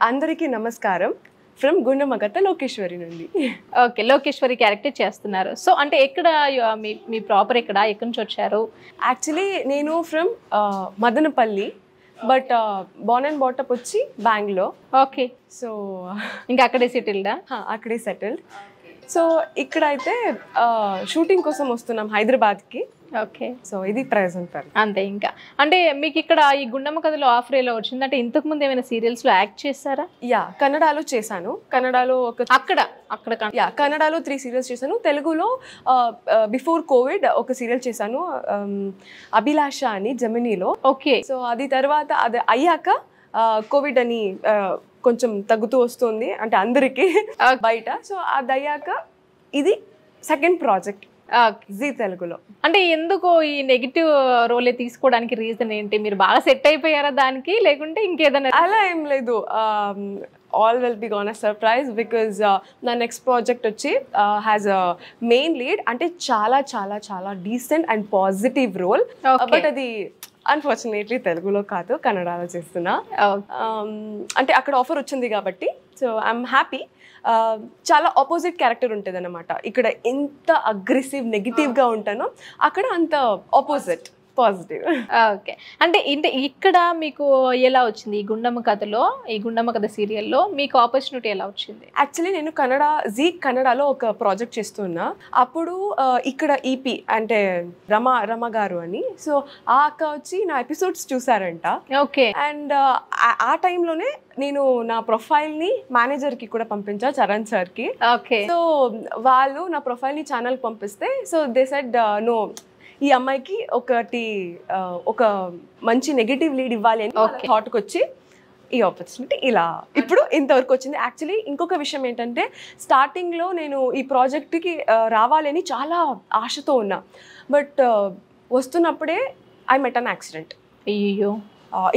అందరికీ నమస్కారం ఫ్రమ్ గుండమగత లోకేశ్వరి నుండి. ఓకే, లోకేశ్వరి క్యారెక్టర్ చేస్తున్నారు. సో అంటే ఎక్కడ మీ ప్రాపర్ ఎక్కడ, ఎక్కడి నుంచి వచ్చారు? యాక్చువల్లీ నేను from Madanapalle, but Born and బాటప్ వచ్చి బెంగళూరు. ఓకే, సో ఇంకా అక్కడే సెటిల్డా? అక్కడే సెటిల్డ్. సో ఇక్కడ అయితే షూటింగ్ కోసం వస్తున్నాం హైదరాబాద్కి. ఓకే, సో ఇది ప్రెజెంట్ అంతే. ఇంకా అంటే మీకు ఇక్కడ ఈ గుండమ్మ కథలో ఆఫర్ ఎలా వచ్చింది? అంటే ఇంతకు ముందు ఏమైనా సీరియల్స్ లో యాక్ట్ చేశారా? కన్నడలో చేశాను. కన్నడలో కన్నడలో 3 సీరియల్స్ చేశాను. తెలుగులో బిఫోర్ కోవిడ్ ఒక సీరియల్ చేశాను, అభిలాష అని, జెమినీలో. ఓకే, సో అది తర్వాత అది అయ్యాక కోవిడ్ అని కొంచెం తగ్గుతూ వస్తుంది అంటే అందరికి బయట. సో అది అయ్యాక ఇది సెకండ్ ప్రాజెక్ట్ జీ తెలుగులో. అంటే ఎందుకు ఈ నెగిటివ్ రోలే తీసుకోవడానికి రీజన్ ఏంటి? మీరు బాగా సెట్ అయిపోయారా దానికి, లేకుంటే ఇంకేదైనా? అలా ఏం లేదు, all will be gone a surprise because నా నెక్స్ట్ ప్రాజెక్ట్ వచ్చి హ్యాస్ అ మెయిన్ లీడ్. అంటే చాలా చాలా చాలా decent and positive role. But అది అన్ఫార్చునేట్లీ తెలుగులో కాదు, కన్నడలో చేస్తున్నా. అంటే అక్కడ ఆఫర్ వచ్చింది కాబట్టి సో ఐఎమ్ హ్యాపీ. చాలా ఆపోజిట్ క్యారెక్టర్ ఉంటుంది అన్నమాట. ఇక్కడ ఎంత అగ్రెసివ్ నెగిటివ్గా ఉంటానో అక్కడ అంత ఆపోజిట్ పాజిటివ్. ఓకే, అంటే ఇక్కడ మీకు ఎలా వచ్చింది ఈ గుండమ్మ కథలో, ఈ గుండమ్మ కథ సీరియల్లో మీకు ఆపర్చునిటీ ఎలా వచ్చింది? యాక్చువల్లీ నేను జీ కన్నడలో ఒక ప్రాజెక్ట్ చేస్తున్నా. అప్పుడు ఇక్కడ ఈపీ అంటే రమ గారు అని, సో ఆ అక్క వచ్చి నా ఎపిసోడ్స్ చూసారంట. ఓకే, అండ్ ఆ టైంలోనే నేను నా ప్రొఫైల్ని మేనేజర్కి కూడా పంపించా, చరణ్ సార్కి. ఓకే, సో వాళ్ళు నా ప్రొఫైల్ని ఛానల్కి పంపిస్తే సో దే సెడ్ నో, ఈ అమ్మాయికి ఒక మంచి నెగిటివ్ లీడ్ ఇవ్వాలి అని థాట్కి వచ్చి ఈ ఆపర్చునిటీ ఇలా ఇప్పుడు ఇంతవరకు వచ్చింది. యాక్చువల్లీ ఇంకొక విషయం ఏంటంటే, స్టార్టింగ్లో నేను ఈ ప్రాజెక్ట్కి రావాలని చాలా ఆశతో ఉన్నా. బట్ వస్తున్నప్పుడే ఐ మెట్ అన్ యాక్సిడెంట్. అయ్యో,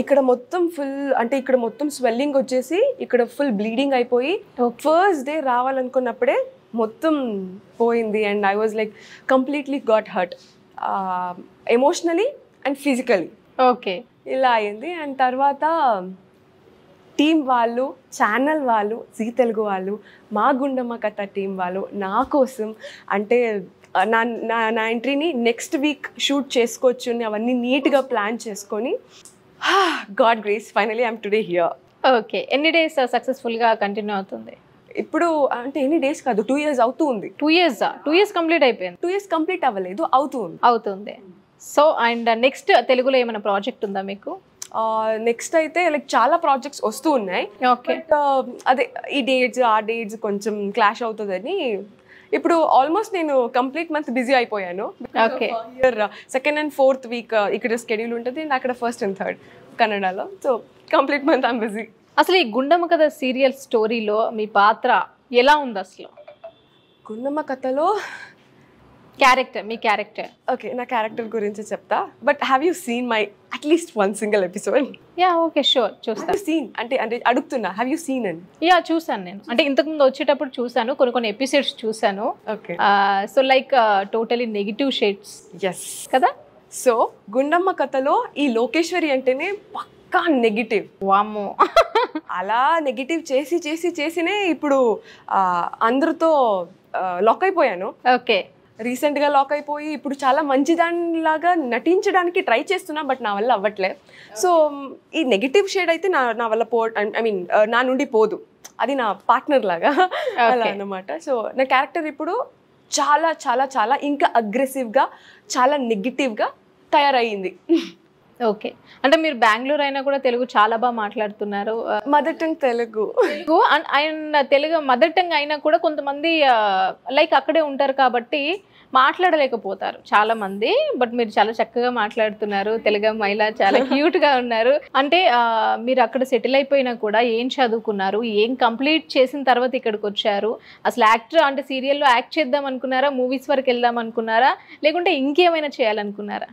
ఇక్కడ మొత్తం ఇక్కడ మొత్తం స్వెల్లింగ్ వచ్చేసి ఇక్కడ ఫుల్ బ్లీడింగ్ అయిపోయి ఫస్ట్ డే రావాలనుకున్నప్పుడే మొత్తం పోయింది. And I was like completely got hurt emotionally and physically. Okay, ఇలా అయింది. అండ్ తర్వాత టీం వాళ్ళు, ఛానల్ వాళ్ళు, జీ తెలుగు వాళ్ళు, మా గుండమ్మ కథ టీం వాళ్ళు నా కోసం అంటే నా ఎంట్రీని నెక్స్ట్ వీక్ షూట్ చేసుకోవచ్చు అని అవన్నీ నీట్గా ప్లాన్ చేసుకొని God grace finally I'm today here. Okay, ఎన్ని డేస్ సక్సెస్ఫుల్గా కంటిన్యూ అవుతుంది? ఇప్పుడు అంటే ఎన్ని డేస్ కాదు, 2 years అవుతుంది. 2 years కంప్లీట్ అయిపోయింది? 2 years కంప్లీట్ అవ్వలేదు, అవుతుంది. సో అండ్ నెక్స్ట్ తెలుగులో ఏమైనా ప్రాజెక్ట్ ఉందా మీకు? నెక్స్ట్ అయితే లైక్ చాలా ప్రాజెక్ట్స్ వస్తూ ఉన్నాయి. ఓకే, అదే ఈ డేట్స్ ఆ డేట్స్ కొంచెం క్లాష్ అవుతుందని ఇప్పుడు ఆల్మోస్ట్ నేను కంప్లీట్ మంత్ బిజీ అయిపోయాను. Okay, year 2nd and 4th week ఇక్కడ స్కెడ్యూల్ ఉంటుంది అండ్ అక్కడ 1st and 3rd కన్నడలో. So complete month I'm busy. అసలు ఈ గుండమ్మ కథ సీరియల్ స్టోరీలో మీ పాత్ర ఎలా ఉంది అసలు? గుండమ్మ కథలో మీ క్యారెక్టర్ ఓకే, నా క్యారెక్టర్ గురించి చెప్తా. But have you seen my అట్లీస్ట్ 1 single episode? Yeah, okay, sure, చూస్తా. సీన్ అంటే అడుగుతున్నా, హ్యావ్ యూ సీన్ అని? యా, చూసాను నేను. అంటే ఇంతకుముందు వచ్చేటప్పుడు చూసాను, కొన్ని ఎపిసోడ్స్ చూసాను. Okay, so like totally negative shades ఎస్ కదా. సో గుండమ్మ కథలో ఈ లోకేశ్వరి అంటేనే పక్కా నెగిటివ్. వామ్మో, అలా నెగిటివ్ చేసినే ఇప్పుడు అందరితో లాక్ అయిపోయాను. ఓకే, రీసెంట్గా లాక్ అయిపోయి ఇప్పుడు చాలా మంచిదానిలాగా నటించడానికి ట్రై చేస్తున్నా, బట్ నా వల్ల అవ్వట్లే. సో ఈ నెగిటివ్ షేడ్ అయితే నా వల్ల నా నుండి పోదు, అది నా పార్ట్నర్ లాగా అలా అన్నమాట. సో నా క్యారెక్టర్ ఇప్పుడు చాలా చాలా చాలా ఇంకా అగ్రెసివ్గా, చాలా నెగిటివ్గా తయారయ్యింది. ఓకే, అంటే మీరు బెంగళూరు అయినా కూడా తెలుగు చాలా బాగా మాట్లాడుతున్నారు. Mother tongue Telugu and Telugu mother tongue అయినా కూడా కొంతమంది లైక్ అక్కడే ఉంటారు కాబట్టి మాట్లాడలేకపోతారు చాలా మంది. బట్ మీరు చాలా చక్కగా మాట్లాడుతున్నారు. తెలుగు మహిళ, చాలా క్యూట్గా ఉన్నారు. అంటే మీరు అక్కడ సెటిల్ అయిపోయినా కూడా ఏం చదువుకున్నారు, ఏం కంప్లీట్ చేసిన తర్వాత ఇక్కడికి వచ్చారు? అసలు యాక్టర్ అంటే సీరియల్లో యాక్ట్ చేద్దాం అనుకున్నారా, మూవీస్ వరకు వెళ్దాం అనుకున్నారా, లేకుంటే ఇంకేమైనా చేయాలనుకున్నారా?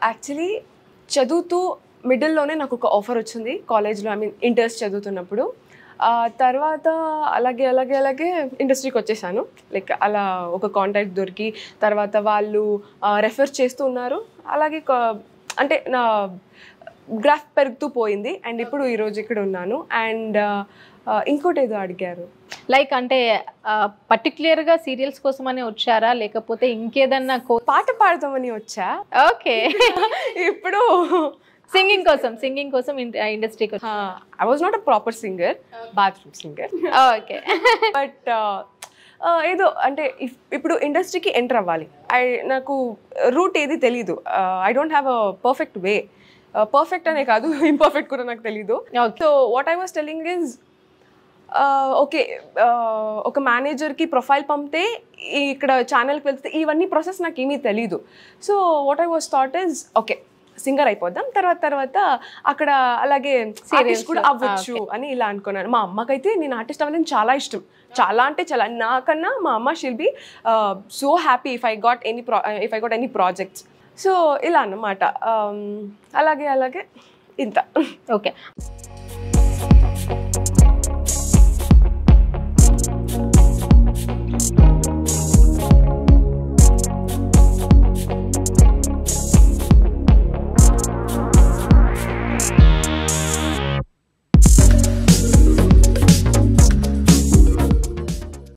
యాక్చువల్లీ చదువుతూ మిడిల్లోనే నాకు ఒక ఆఫర్ వచ్చింది కాలేజ్లో, ఇంటర్స్ చదువుతున్నప్పుడు. తర్వాత అలాగే ఇండస్ట్రీకి వచ్చేసాను. లైక్ అలా ఒక కాంటాక్ట్ దొరికి తర్వాత వాళ్ళు రెఫర్ చేస్తూ ఉన్నారు. అలాగే అంటే గ్రాఫ్ పెరుగుతూ పోయింది అండ్ ఇప్పుడు ఈరోజు ఇక్కడ ఉన్నాను. అండ్ ఇంకోటి ఏదో అడిగారు, లైక్ అంటే పర్టికులర్గా సీరియల్స్ కోసమని వచ్చారా లేకపోతే ఇంకేదన్నా పాట పాడతామని వచ్చా. ఓకే. ఇప్పుడు సింగింగ్ కోసం ఇండస్ట్రీకి I was not a proper singer, bathroom singer. Okay. But ఏదో అంటే ఇప్పుడు ఇండస్ట్రీకి ఎంటర్ అవ్వాలి, నాకు రూట్ ఏది తెలీదు. I don't have a perfect way. Perfect అనే కాదు, ఇంపర్ఫెక్ట్ కూడా నాకు తెలీదు. So what I was telling is, okay ఒక మేనేజర్కి ప్రొఫైల్ పంపితే ఇక్కడ ఛానల్కి వెళ్తే ఇవన్నీ ప్రాసెస్ నాకు ఏమీ తెలీదు. So what I was thought is, okay singer అయిపోద్దాం, తర్వాత అక్కడ అలాగే ఆర్టిస్ట్ కూడా అవ్వచ్చు అని ఇలా అనుకున్నాను. మా అమ్మకైతే నేను ఆర్టిస్ట్ అవ్వాలని చాలా ఇష్టం, చాలా అంటే చాలా. నాకన్నా మా అమ్మ shall be so happy if I got any projects. So ఇలా అన్నమాట. అలాగే ఇంత. ఓకే.